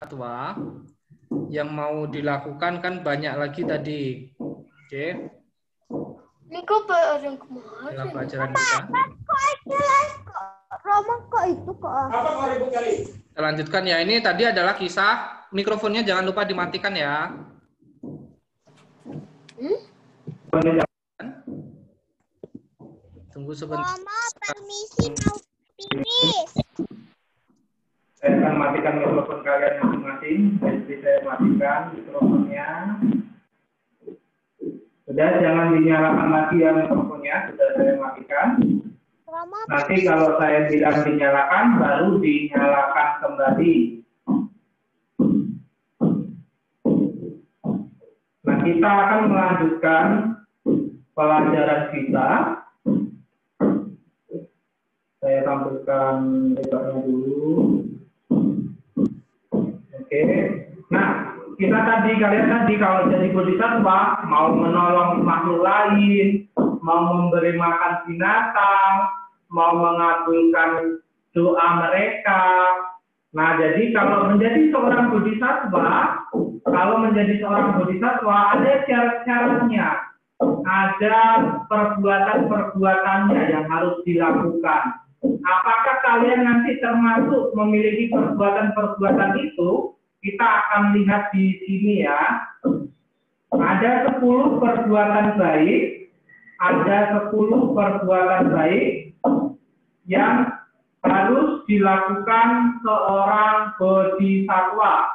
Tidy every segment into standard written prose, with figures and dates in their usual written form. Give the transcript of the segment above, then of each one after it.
fatwa yang mau dilakukan kan banyak lagi tadi. Oke. Ini kok bareng kemarin. Dalam pelajaran kita. Roma kok itu kok. Kita lanjutkan ya. Ini tadi adalah kisah. Mikrofonnya jangan lupa dimatikan ya. Tunggu sebentar. Roma permisi mau pipis. Saya akan matikan mikrofon kalian masing-masing. Jadi saya matikan mikrofonnya. Sudah, jangan dinyalakan lagi ya mikrofonnya. Sudah saya matikan. Nanti kalau saya bilang dinyalakan, baru dinyalakan kembali. Nah, kita akan melanjutkan pelajaran kita. Saya tampilkan lebarnya dulu. Oke. Nah, kalian tadi kalau jadi bodhisattva mau menolong makhluk lain, mau memberi makan binatang, mau mengabulkan doa mereka. Nah, jadi kalau menjadi seorang bodhisattva, ada syarat-syaratnya, ada perbuatan-perbuatannya yang harus dilakukan. Apakah kalian nanti termasuk memiliki perbuatan-perbuatan itu? Kita akan lihat di sini ya. Ada 10 perbuatan baik. Ada 10 perbuatan baik yang harus dilakukan seorang bodhisattva.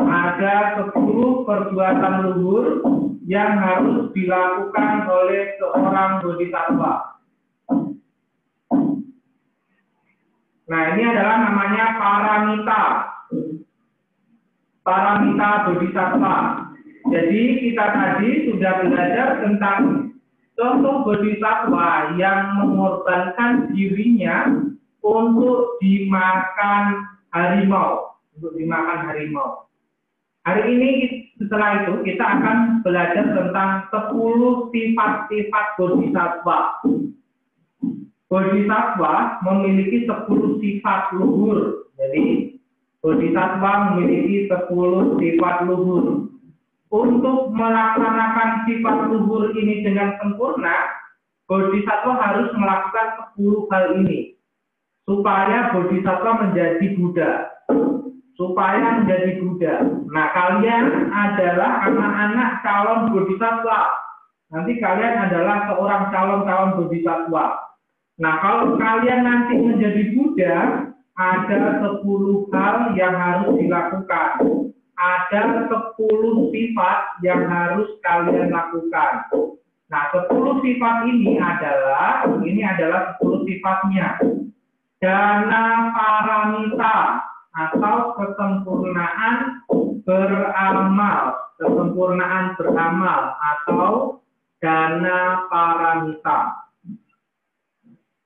Ada 10 perbuatan luhur yang harus dilakukan oleh seorang bodhisattva. Nah, ini adalah namanya paramita bodhisattva. Jadi kita tadi sudah belajar tentang contoh bodhisattva yang mengorbankan dirinya untuk dimakan harimau. Hari ini setelah itu kita akan belajar tentang 10 sifat-sifat bodhisattva. Bodhisattva memiliki 10 sifat luhur. Jadi bodhisattva memiliki 10 sifat luhur. Untuk melaksanakan sifat luhur ini dengan sempurna, bodhisattva harus melakukan 10 hal ini supaya bodhisattva menjadi Buddha. Nah, kalian adalah anak-anak calon bodhisattva. Nanti kalian adalah seorang calon bodhisattva. Nah, kalau kalian nanti menjadi Buddha, ada 10 hal yang harus dilakukan. Ada 10 sifat yang harus kalian lakukan. Nah, 10 sifat ini adalah 10 sifatnya. Dana paramita atau kesempurnaan beramal atau dana paramita.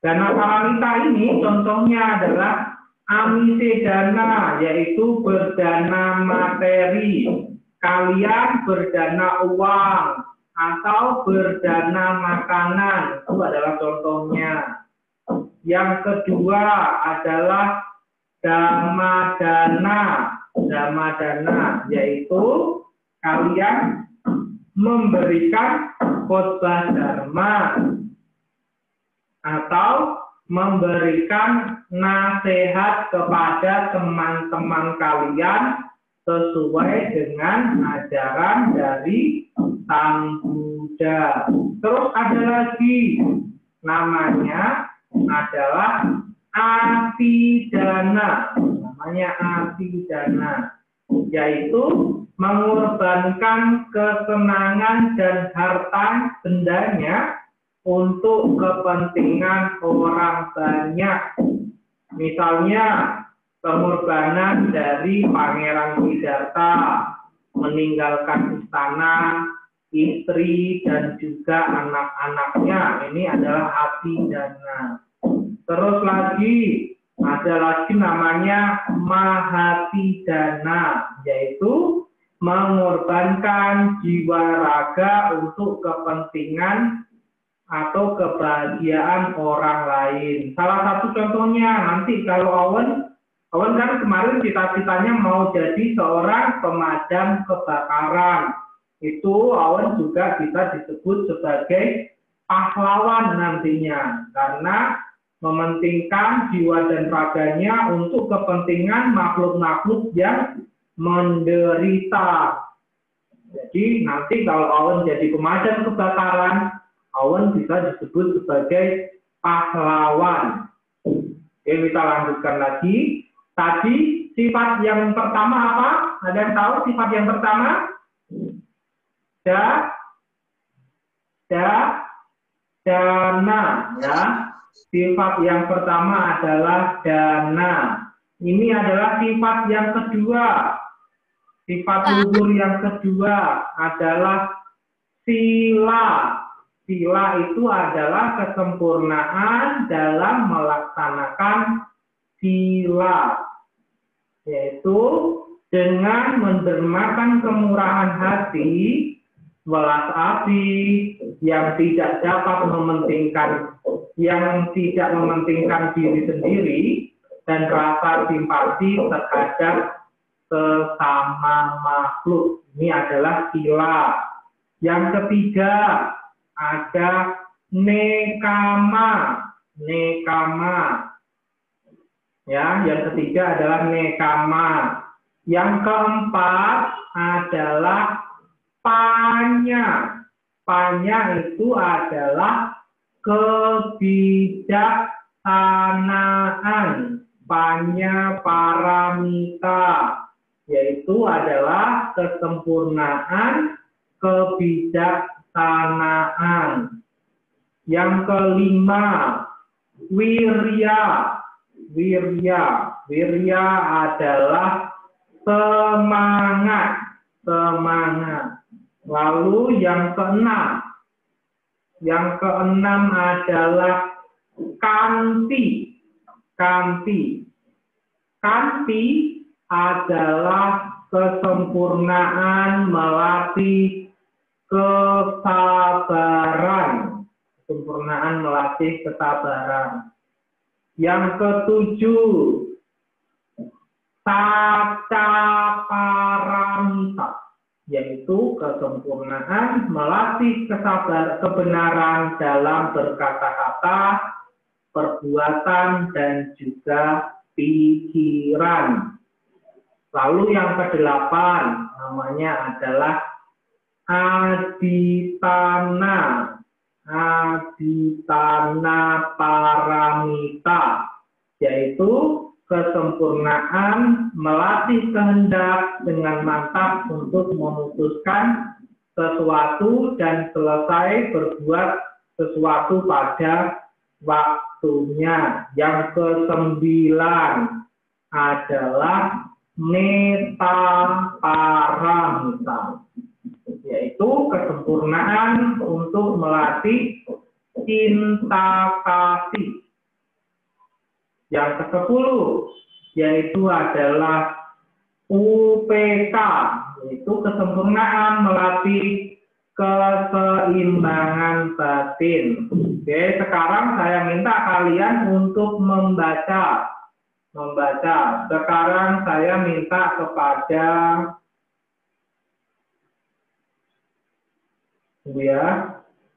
Dana paramita ini contohnya adalah amise dana, yaitu berdana materi. Kalian berdana uang atau berdana makanan, itu adalah contohnya. Yang kedua adalah damadana, yaitu kalian memberikan khotbah dharma atau memberikan nasihat kepada teman-teman kalian sesuai dengan ajaran dari Sang Buddha. Terus ada lagi namanya adalah atidana. Yaitu mengorbankan kesenangan dan harta bendanya untuk kepentingan orang banyak. Misalnya pengorbanan dari Pangeran Siddhartha meninggalkan istana, istri, dan juga anak-anaknya. Ini adalah atidana. Terus ada lagi namanya mahatidana, yaitu mengorbankan jiwa raga untuk kepentingan atau kebahagiaan orang lain. Salah satu contohnya nanti kalau Awan kan kemarin cita-citanya mau jadi seorang pemadam kebakaran. Itu Awan juga bisa disebut sebagai pahlawan nantinya. Karena mementingkan jiwa dan raganya untuk kepentingan makhluk-makhluk yang menderita. Jadi nanti kalau Awan jadi pemadam kebakaran, Awan bisa disebut sebagai pahlawan. Oke, kita lanjutkan lagi. Tadi sifat yang pertama apa? Ada yang tahu sifat yang pertama? Dana, ya. Sifat yang pertama adalah dana. Ini adalah sifat yang kedua. Sifat luhur yang kedua adalah sila. Sila itu adalah kesempurnaan dalam melaksanakan sila, yaitu dengan mendermakan kemurahan hati, welas asih, yang tidak mementingkan diri sendiri, dan rasa simpati terhadap sesama makhluk. Ini adalah sila. Yang ketiga ada nekama. Ya, yang ketiga adalah nekama. Yang keempat adalah panya. Panya itu adalah kebijaksanaan. Panya paramita, yaitu adalah kesempurnaan kebijaksanaan. Yang kelima, wirya. Wirya adalah semangat. Lalu yang keenam adalah kanti. Kanti adalah kesempurnaan melatih kesabaran. Yang ketujuh, saca paramita, yaitu kesempurnaan melatih kebenaran dalam berkata-kata, perbuatan, dan juga pikiran. Lalu yang kedelapan namanya adalah aditana. Aditana paramita, yaitu kesempurnaan melatih kehendak dengan mantap untuk memutuskan sesuatu dan selesai berbuat sesuatu pada waktunya. Yang kesembilan adalah neta paramita, yaitu kesempurnaan untuk melatih cinta kasih. Yang ke-10 yaitu adalah UPK, yaitu kesempurnaan melatih keseimbangan batin. Oke, sekarang saya minta kalian untuk membaca. Sekarang saya minta kepada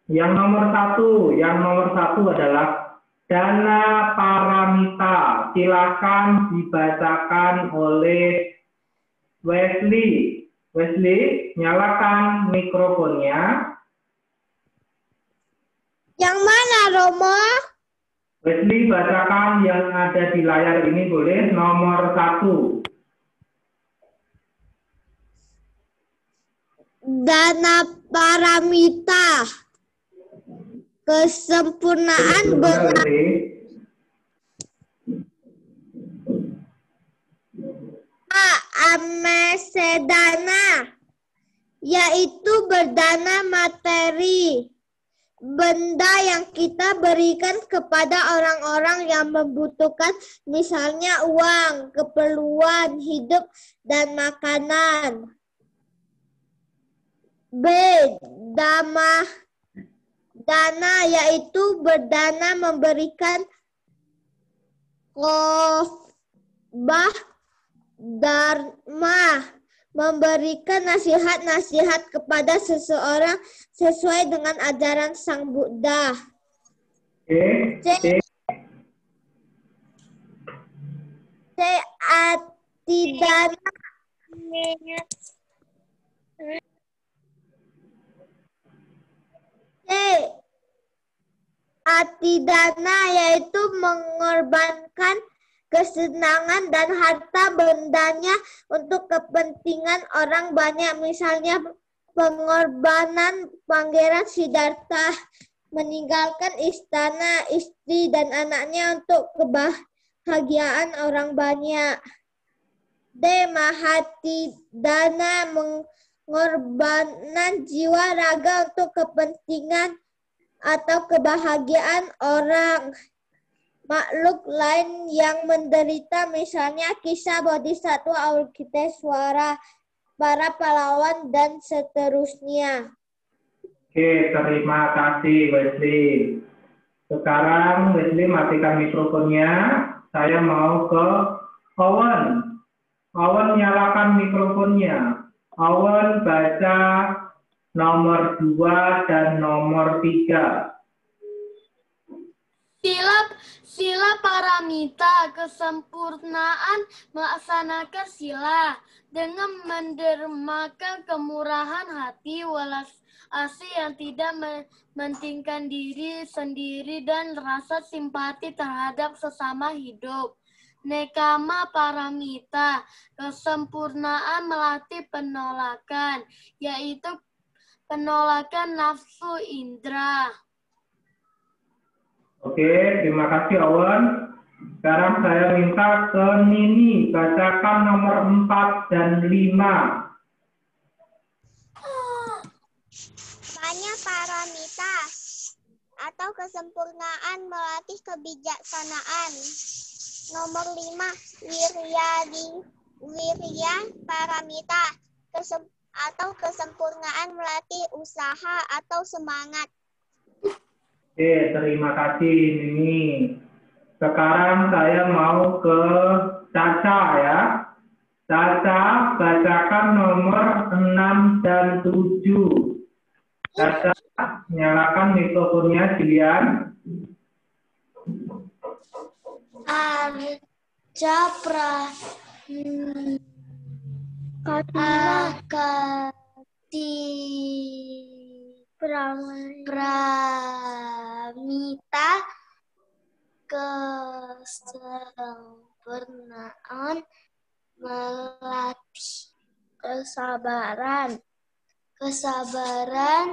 yang nomor satu adalah dana paramita. Silakan dibacakan oleh Wesley. Wesley, nyalakan mikrofonnya. Yang mana, Romo? Wesley, bacakan yang ada di layar ini, boleh. Nomor 1. Dana paramita. Kesempurnaan amesedana, yaitu berdana materi, benda yang kita berikan kepada orang-orang yang membutuhkan, misalnya uang, keperluan hidup, dan makanan. B. Dana, yaitu berdana memberikan Dharma, memberikan nasihat-nasihat kepada seseorang sesuai dengan ajaran Sang Buddha. Oke. C. Atidana, Atidana yaitu mengorbankan kesenangan dan harta bendanya untuk kepentingan orang banyak. Misalnya pengorbanan Pangeran Siddhartha meninggalkan istana, istri, dan anaknya untuk kebahagiaan orang banyak. D. Mahatidana, mengorbankan jiwa raga untuk kepentingan atau kebahagiaan orang makhluk lain yang menderita, misalnya kisah Bodhisattva Avalokitesvara, para pahlawan, dan seterusnya. Oke, terima kasih Wesley. Sekarang Wesley matikan mikrofonnya. Saya mau ke Owen. Owen nyalakan mikrofonnya. Owen baca nomor 2 dan nomor 3. Sila paramita, kesempurnaan melaksanakan sila dengan mendermakan kemurahan hati, welas asih yang tidak mementingkan diri sendiri dan rasa simpati terhadap sesama hidup. Nekama paramita, kesempurnaan melatih penolakan, yaitu penolakan nafsu indera. Oke, terima kasih Owen. Sekarang saya minta ke Nini, bacakan nomor 4 dan 5. Banyak paramita atau kesempurnaan melatih kebijaksanaan. Nomor 5, wirya paramita, atau kesempurnaan melatih usaha atau semangat. Oke, terima kasih Nini. Sekarang saya mau ke Caca ya. Caca, bacakan nomor 6 dan 7. Caca, nyalakan mikrofonnya, Julian. Arca Pramita, kesempurnaan melatih kesabaran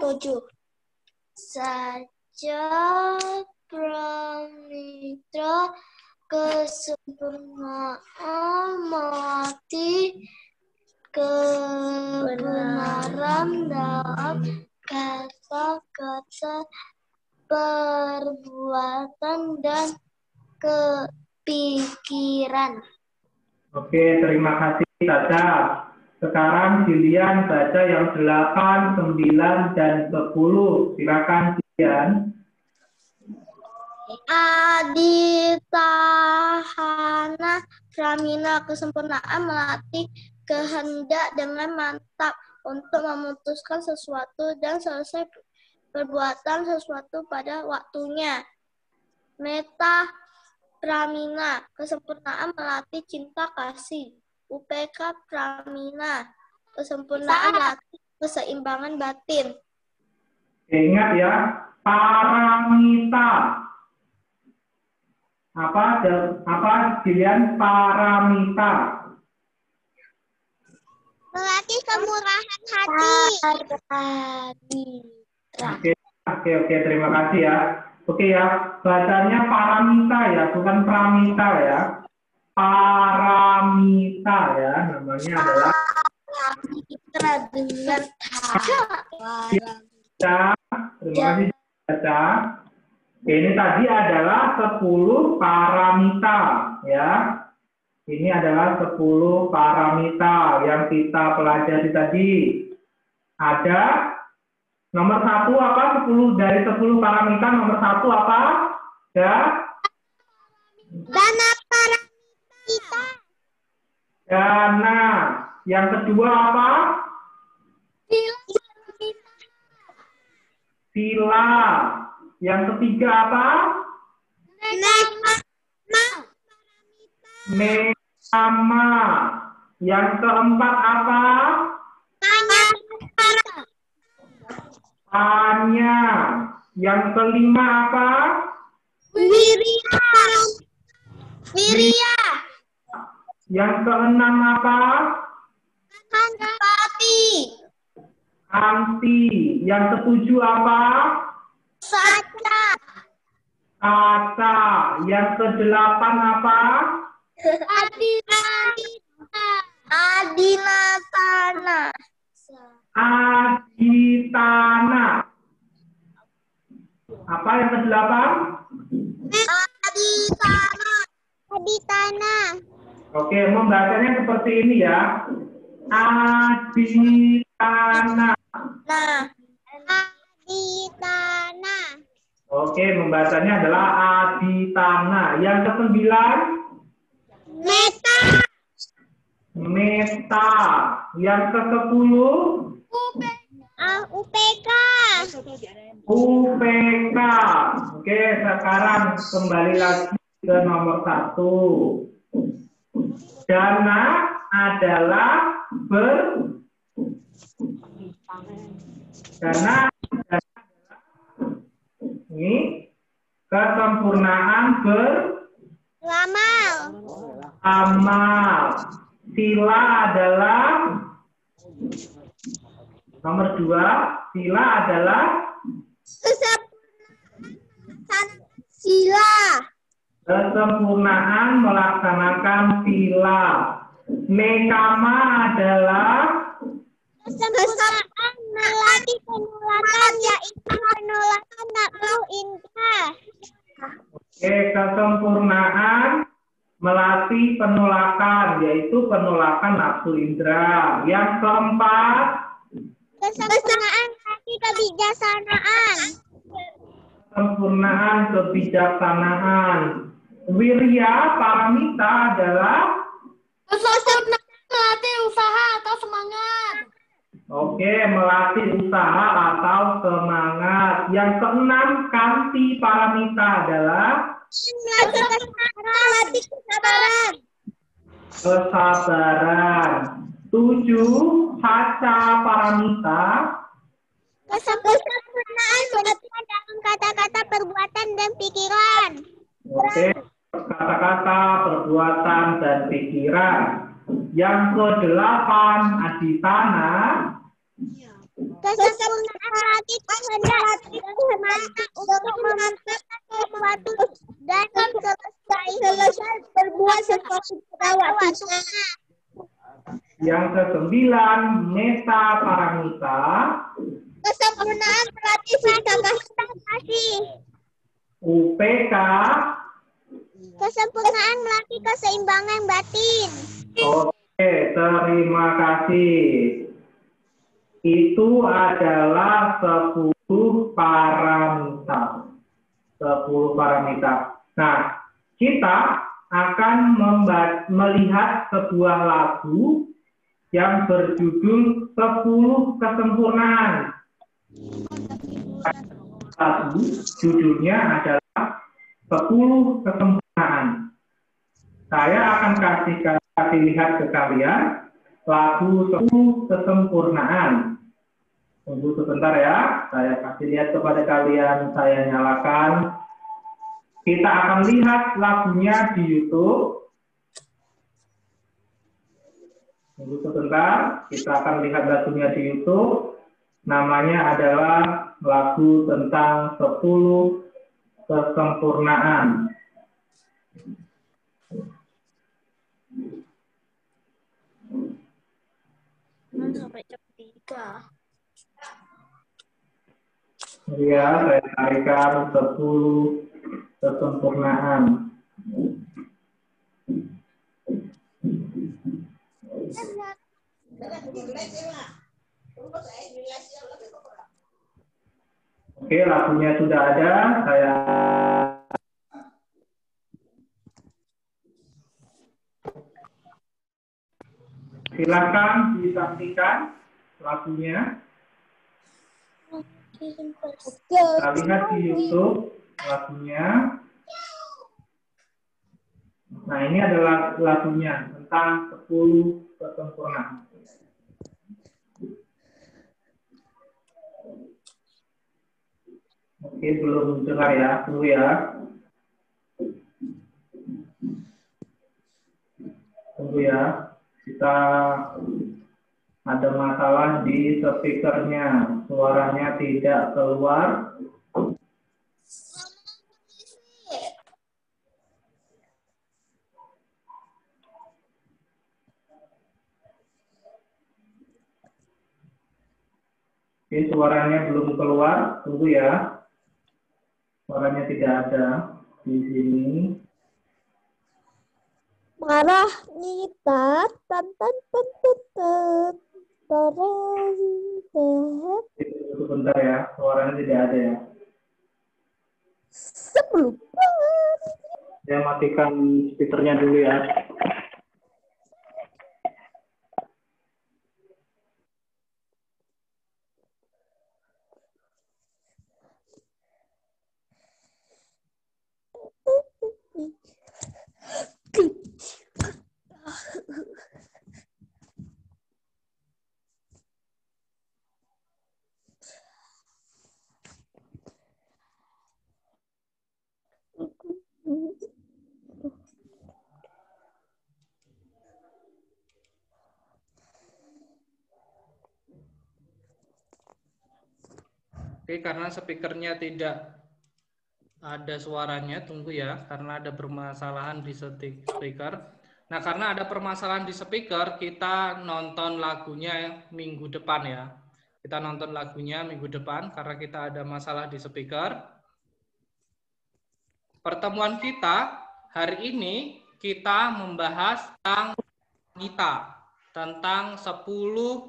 7. Saja pramita, kesempurnaan melatih kebenaran dalam kata-kata, perbuatan, dan kepikiran. Oke, terima kasih Caca. Sekarang Julian baca yang 8, 9, dan 10. Silakan Julian. Aditahana pramina, kesempurnaan melatih kehendak dengan mantap untuk memutuskan sesuatu dan selesai perbuatan sesuatu pada waktunya. Meta pramina, kesempurnaan melatih cinta kasih. UPK pramina, kesempurnaan melatih keseimbangan batin. Ingat ya, paramita. Apa Julian? Paramita. Melatih kemurahan hati. Oke, terima kasih ya. Oke ya, bacanya paramita ya, bukan pramita ya. Paramita ya, namanya adalah Paramita dengan Caca. Terima kasih Caca. Ini tadi adalah 10 paramita ya. Ini adalah 10 paramita yang kita pelajari tadi. Ada nomor 1 apa? 10 dari 10 paramita nomor 1 apa? Ya. Dana paramita. Dana. Yang kedua apa? Sila. Yang ketiga apa? Nekama. Yang keempat apa? Tanya. Yang kelima apa? Wirya. Yang keenam apa? Anti. Yang ketujuh apa? Kaca. Yang kedelapan apa? Adinatana. Aditana. Apa yang kedelapan? Aditana. Oke, membacanya seperti ini ya. Aditana. Aditana. Oke, membacanya adalah Aditana. Yang kesembilan? Meta. Yang ke-10? UPK. UPK. Oke, sekarang kembali lagi ke nomor 1. Dana adalah dana ini kesempurnaan amal. Sila adalah nomor 2. Sila adalah kesempurnaan melaksanakan sila. Nekama adalah Kesempurnaan melatih penolakan, yaitu penolakan nafsu indra. Oke, kesempurnaan melatih penolakan, yaitu penolakan nafsu indra. Yang keempat, Kesempurnaan melatih kebijaksanaan. kesempurnaan kebijaksanaan. Wirya Paramita adalah Kesempurnaan melatih usaha atau semangat. oke, melatih usaha atau semangat. Yang keenam, Kanti Paramita adalah Melatih kesabaran. kesabaran. 7, Caca Paramita. Kesempurnaan melatih dalam kata-kata, perbuatan, dan pikiran. Oke, kata-kata, perbuatan, dan pikiran. Yang ke-8, Aditana. Kesempurnaan melatih kehendak dan semangat untuk memantapkan sesuatu dan selesai berbuat sesuatu pada waktunya. Yang ke-9, Meta Paramita. Kesempurnaan melatih sikap kasih. UPK. Kesempurnaan melatih keseimbangan batin. Oke, terima kasih. Itu adalah 10 paramita. 10 paramita. Nah, kita akan melihat sebuah lagu yang berjudul 10 kesempurnaan. Lagu judulnya adalah 10 kesempurnaan. Saya akan kasih lihat ke kalian lagu 10 kesempurnaan. Tunggu sebentar ya, saya kasih lihat kepada kalian, saya nyalakan. Kita akan lihat lagunya di YouTube. Tunggu sebentar, kita akan lihat lagunya di YouTube. Namanya adalah lagu tentang 10 kesempurnaan. Sampai jam 3. Ya, saya tarikan 10 kesempurnaan. Oke, lagunya sudah ada. Saya Silakan disaksikan lagunya. Kita lihat di YouTube lagunya. Nah, ini adalah lagunya tentang 10 kesempurnaan. Oke, belum dengar ya, dulu ya. Tunggu ya, kita ada masalah di speakernya, suaranya tidak keluar. Oke, suaranya belum keluar, tunggu ya. Suaranya tidak ada di sini. Marah nyita tan tan tan tan tan Sebentar ya, suaranya tidak ada ya. sebelum Saya matikan speakernya dulu ya. Oke, karena speakernya tidak ada suaranya, tunggu ya, karena ada permasalahan di speaker. Nah, karena ada permasalahan di speaker, kita nonton lagunya minggu depan ya. Kita nonton lagunya minggu depan karena kita ada masalah di speaker. Pertemuan kita hari ini kita membahas tentang wanita, tentang 10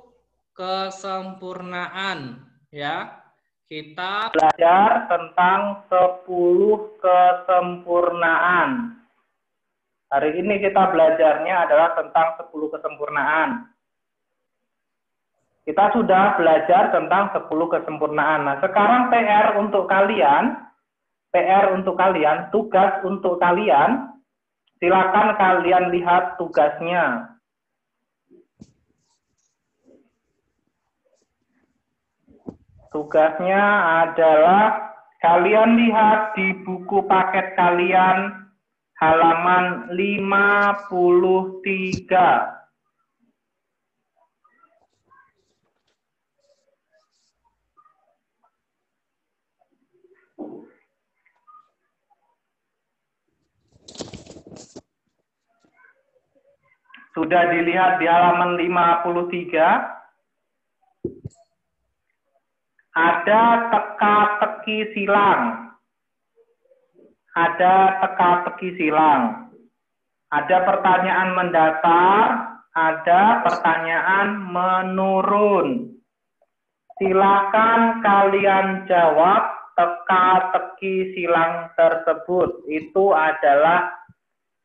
kesempurnaan ya. Kita Belajar tentang 10 kesempurnaan. Hari ini kita belajarnya adalah tentang 10 kesempurnaan. Kita sudah belajar tentang 10 kesempurnaan. Nah, sekarang PR untuk kalian, tugas untuk kalian, silakan kalian lihat tugasnya. Tugasnya adalah kalian lihat di buku paket kalian halaman 53. Sudah dilihat di halaman 53? Ada teka-teki silang. Ada pertanyaan mendatar, ada pertanyaan menurun. Silakan kalian jawab teka-teki silang tersebut. Itu adalah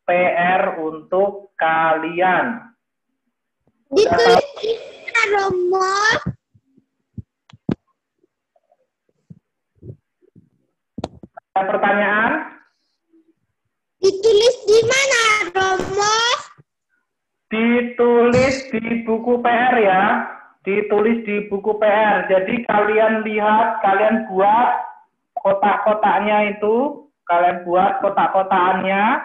PR untuk kalian. ditulis Romo. Ada pertanyaan? Ditulis di mana, Romo? Ditulis di buku PR ya. Ditulis di buku PR. Jadi kalian lihat, kalian buat kotak-kotaknya itu. Kalian buat kotak-kotakannya.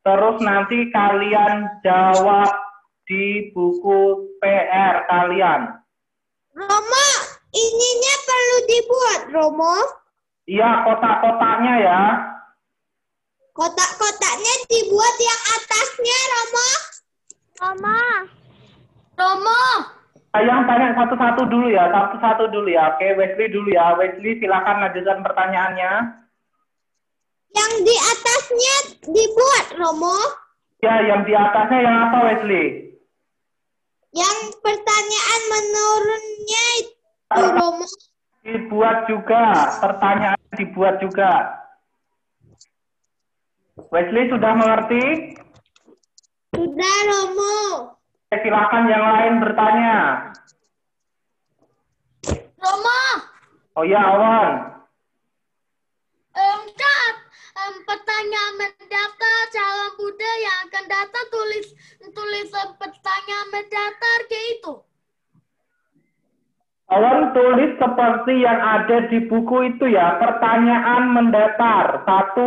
Terus nanti kalian jawab di buku PR kalian. Romo, ininya perlu dibuat, Romo. Iya, kotak-kotaknya ya. Kotak-kotaknya dibuat yang atasnya, Romo. Romo. Yang tanya satu-satu dulu ya, Oke, Wesley dulu ya. Wesley, silakan lanjutkan pertanyaannya. Yang di atasnya dibuat, Romo. Ya, yang di atasnya yang apa, Wesley? Yang pertanyaan menurunnya itu, Romo. Dibuat juga, pertanyaan dibuat juga. Wesley sudah mengerti? Sudah, Romo. Silakan yang lain bertanya. Romo, Oh ya, Awan. Kak, pertanyaan mendaftar calon muda yang akan datang tulis pertanyaan mendaftar kayak itu. Awan tulis seperti yang ada di buku itu ya. Pertanyaan mendatar 1.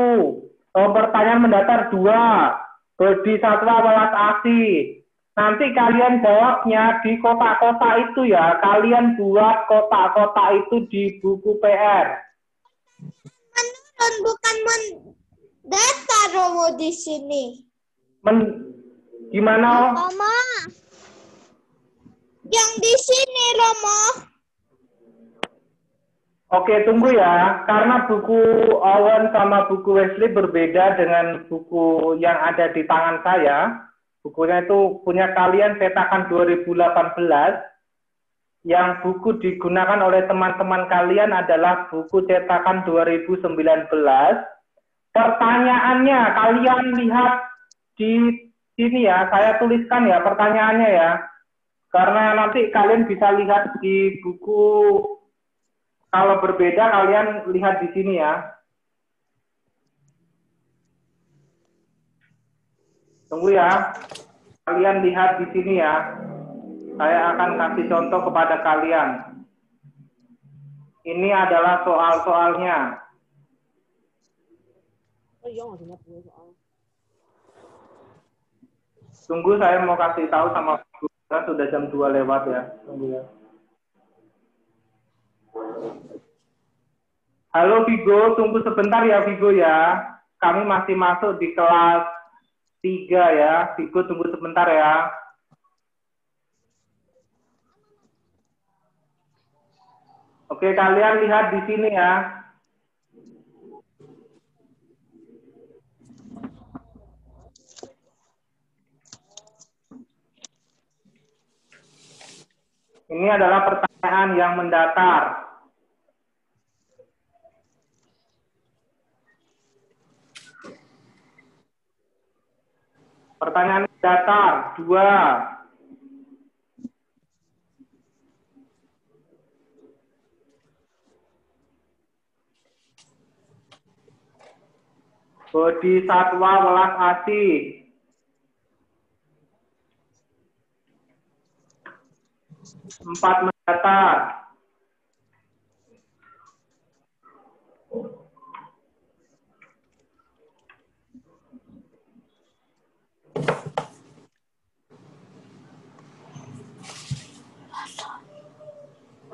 Pertanyaan mendatar 2. Bodi satwa welas asih. Nanti kalian jawabnya di kotak-kotak itu ya. Kalian buat kotak-kotak itu di buku PR. Menurun bukan mendatar Romo di sini. Gimana? Romo. Yang di sini Romo. Oke, tunggu ya. Karena buku Owen sama buku Wesley berbeda dengan buku yang ada di tangan saya. Bukunya itu punya kalian cetakan 2018. Yang buku digunakan oleh teman-teman kalian adalah buku cetakan 2019. Pertanyaannya, kalian lihat di sini ya. Saya tuliskan ya pertanyaannya ya. Karena nanti kalian bisa lihat di buku. Kalau berbeda, kalian lihat di sini ya. Tunggu ya. Kalian lihat di sini ya. Saya akan kasih contoh kepada kalian. Ini adalah soal-soalnya. Tunggu, saya mau kasih tahu sama karena sudah jam 2 lewat ya. Tunggu ya. Halo Vigo, tunggu sebentar ya Vigo ya. Kami masih masuk di kelas 3 ya. Vigo tunggu sebentar ya. Oke, kalian lihat di sini ya. Ini adalah pertanyaan yang mendatar. Pertanyaan datar 2. Bodi satwa welas asih. Empat mendatar.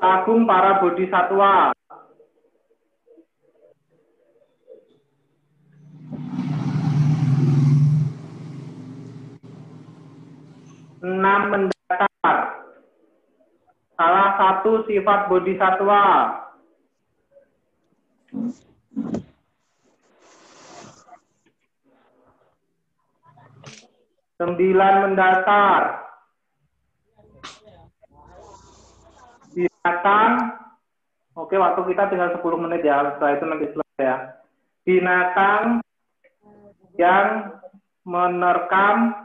Agung para bodhisatwa. Enam mendatar. Salah satu sifat bodhisatwa. Sembilan mendatar. Binatang. Oke, waktu kita tinggal 10 menit ya. Setelah itu nanti selesai ya. Binatang yang menerkam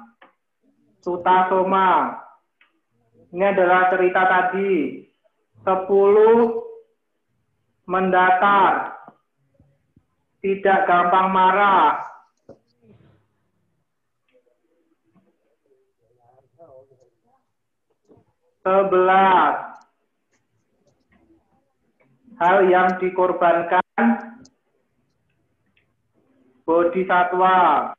sutasoma. Ini adalah cerita tadi. 10 mendatar. Tidak gampang marah. Sebelas. Hal yang dikorbankan bodhisatwa.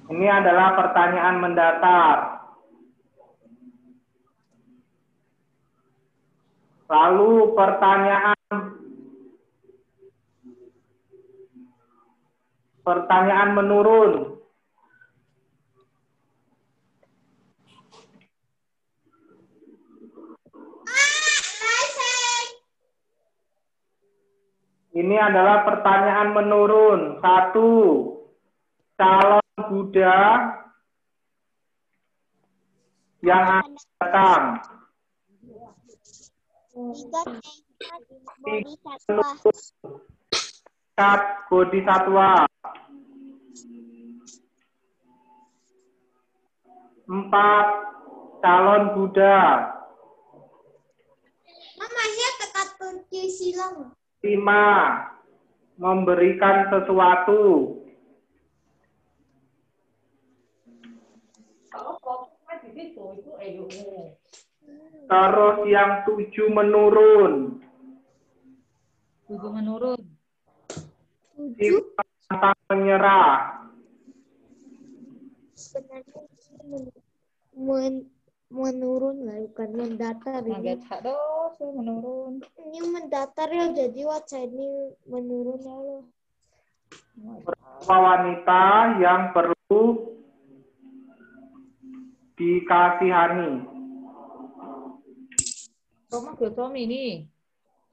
Ini adalah pertanyaan mendatar. Lalu pertanyaan menurun. Ini adalah pertanyaan menurun. 1. Calon Buddha yang akan datang. 3. Bodhisatwa. Bodhisatwa. 4. Calon Buddha. Mamanya tekat kunci silang. 5. Memberikan sesuatu. Terus yang 7 menurun. 7 menurun. 5 pantang menyerah. Sebenarnya menurun lah, bukan mendatar ini. Agak dos menurun. Ini mendatar ya, jadi wajah ini menurun ya Allah. Wanita yang perlu dikasihani. Roma suami ini.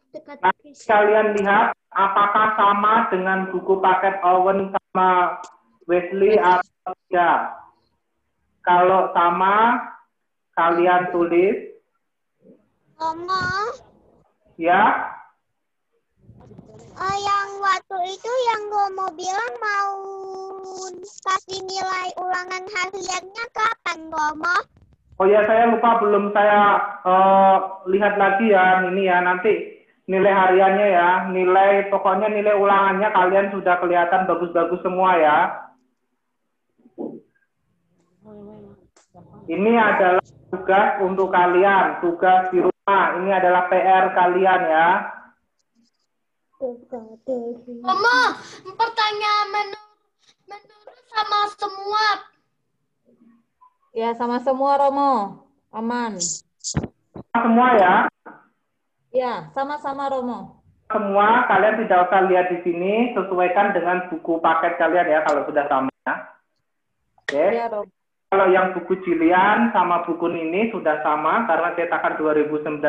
Dekat Nanti kalian lihat apakah sama dengan buku paket Owen sama Wesley atau tidak. Kalau sama, kalian tulis. Romo, Ya, yang waktu itu yang Romo bilang mau kasih nilai ulangan hariannya kapan, Romo? oh ya saya lupa belum saya lihat lagi ya ini ya nanti nilai hariannya ya pokoknya nilai ulangannya kalian sudah kelihatan bagus-bagus semua ya. Ini adalah tugas untuk kalian, tugas di rumah. Ini adalah PR kalian ya. Mama, pertanyaan menurut sama semua. Ya, sama semua Romo. Aman. Semua ya. Ya, sama-sama Romo. Semua kalian tidak usah lihat di sini, sesuaikan dengan buku paket kalian ya kalau sudah sama. Oke. Ya, Romo. Kalau yang buku Jilian sama buku ini sudah sama karena cetakan 2019.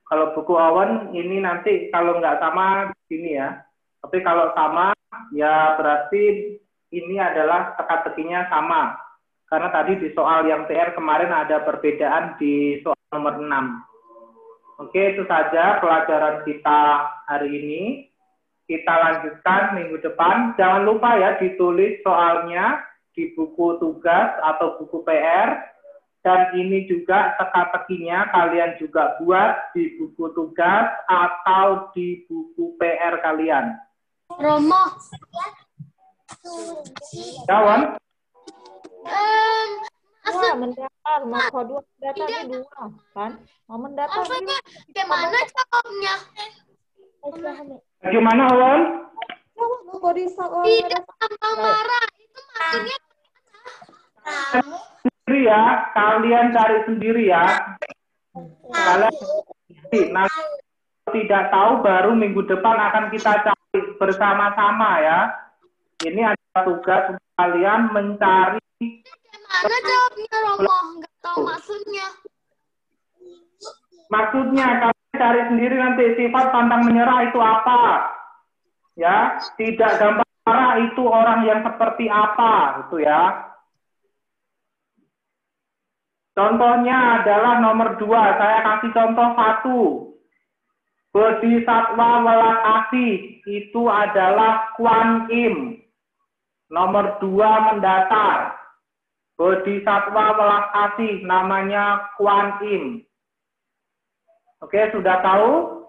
Kalau buku Owen ini nanti kalau nggak sama di sini ya. Tapi kalau sama ya berarti ini adalah teka-tekinya sama. Karena tadi di soal yang PR kemarin ada perbedaan di soal nomor 6. Oke, itu saja pelajaran kita hari ini. Kita lanjutkan minggu depan. Jangan lupa ya ditulis soalnya di buku tugas atau buku PR. Dan ini juga teka-tekinya kalian juga buat di buku tugas atau di buku PR kalian. Romo. Kawan? Wah, mendaftar. Mau kodua mendaftar ini 2, kan? Mau mendaftar Maksudnya ini. gimana jawabnya? Gimana, Wan? Mau disoal. Tidak gampang marah. Itu maksudnya Sendiri ya, kalian cari sendiri ya. Kalian nah, tidak tahu baru minggu depan akan kita cari bersama-sama ya. Ini adalah tugas untuk kalian mencari. gimana jawabnya Romo? Nggak tahu maksudnya. Maksudnya kalian cari sendiri nanti sifat pantang menyerah itu apa. Ya, tidak gampang marah itu orang yang seperti apa, gitu ya. Contohnya adalah nomor 2. Saya kasih contoh 1. Bodhisatwa welas asih itu adalah Kuan Im. Nomor 2 mendatar. Bodhisatwa welas asih namanya Kuan Im. Oke, sudah tahu?